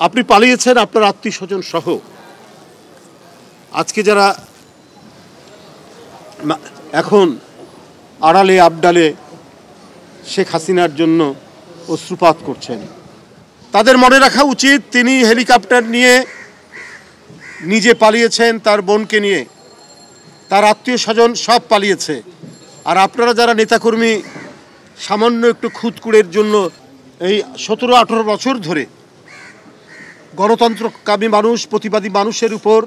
আপনি পালিয়েছেন আপনার আত্মীয় স্বজন সহ। আজকে যারা এখন আড়ালে আবডালে শেখ হাসিনার জন্য অশ্রুপাত করছেন, তাদের মনে রাখা উচিত তিনি হেলিকপ্টার নিয়ে নিজে পালিয়েছেন, তার বোনকে নিয়ে, তার আত্মীয় স্বজন সব পালিয়েছে। আর আপনারা যারা নেতাকর্মী সামান্য একটু খুঁতকুড়ের জন্য এই 17-18 বছর ধরে গণতন্ত্রকামী মানুষ, প্রতিবাদী মানুষের উপর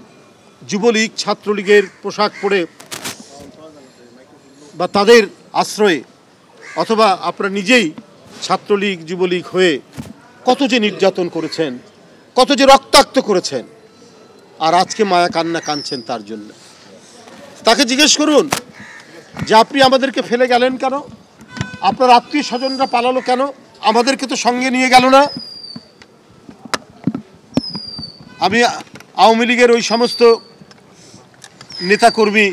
যুবলীগ ছাত্রলীগের পোশাক পরে বা তাদের আশ্রয়ে, অথবা আপনারা নিজেই ছাত্রলীগ যুবলীগ হয়ে কত যে নির্যাতন করেছেন, কত যে রক্তাক্ত করেছেন, আর আজকে মায়া কান্না কাঁদছেন তার জন্য। তাকে জিজ্ঞেস করুন যে আপনি আমাদেরকে ফেলে গেলেন কেন? আপনার আত্মীয় স্বজনরা পালালো কেন? আমাদেরকে তো সঙ্গে নিয়ে গেল না। আমি আওয়ামী লীগের ওই সমস্ত নেতাকর্মী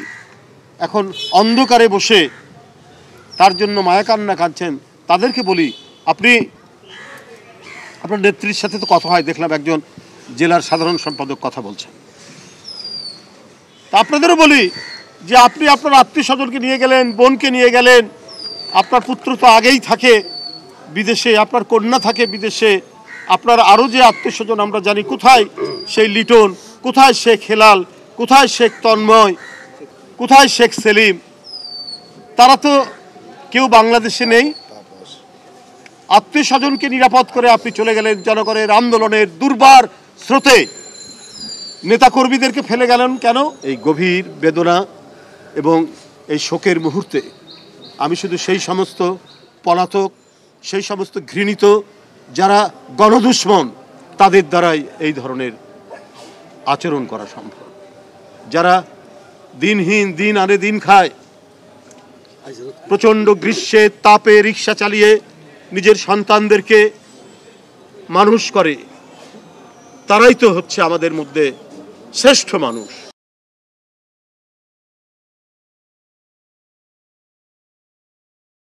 এখন অন্ধকারে বসে তার জন্য মায়া কান্না কাঁদছেন, তাদেরকে বলি আপনি আপনার নেত্রীর সাথে তো কথা হয়, দেখলাম একজন জেলার সাধারণ সম্পাদক কথা বলছেন। তা আপনাদেরও বলি যে আপনি আপনার আত্মীয় স্বজনকে নিয়ে গেলেন, বোনকে নিয়ে গেলেন, আপনার পুত্র তো আগেই থাকে বিদেশে, আপনার কন্যা থাকে বিদেশে, আপনার আরও যে আত্মীয় স্বজন আমরা জানি কোথায়, সেই লিটন, কোথায় শেখ হেলাল, কোথায় শেখ তন্ময়, কোথায় শেখ সেলিম, তারা তো কেউ বাংলাদেশে নেই। আত্মীয় স্বজনকে নিরাপদ করে আপনি চলে গেলেন জনগণের আন্দোলনের দুর্বার স্রোতে, নেতাকর্মীদেরকে ফেলে গেলেন কেন? এই গভীর বেদনা এবং এই শোকের মুহূর্তে আমি শুধু সেই সমস্ত পলাতক, সেই সমস্ত ঘৃণিত যারা গণদুশ্মন, তাদের দ্বারাই এই ধরনের আচরণ করা সম্ভব। যারা দিনহীন, দিন আনে দিন খায়, প্রচণ্ড গ্রীষ্মে তাপে রিক্সা চালিয়ে নিজের সন্তানদেরকে মানুষ করে, তারাই তো হচ্ছে আমাদের মধ্যে শ্রেষ্ঠ মানুষ।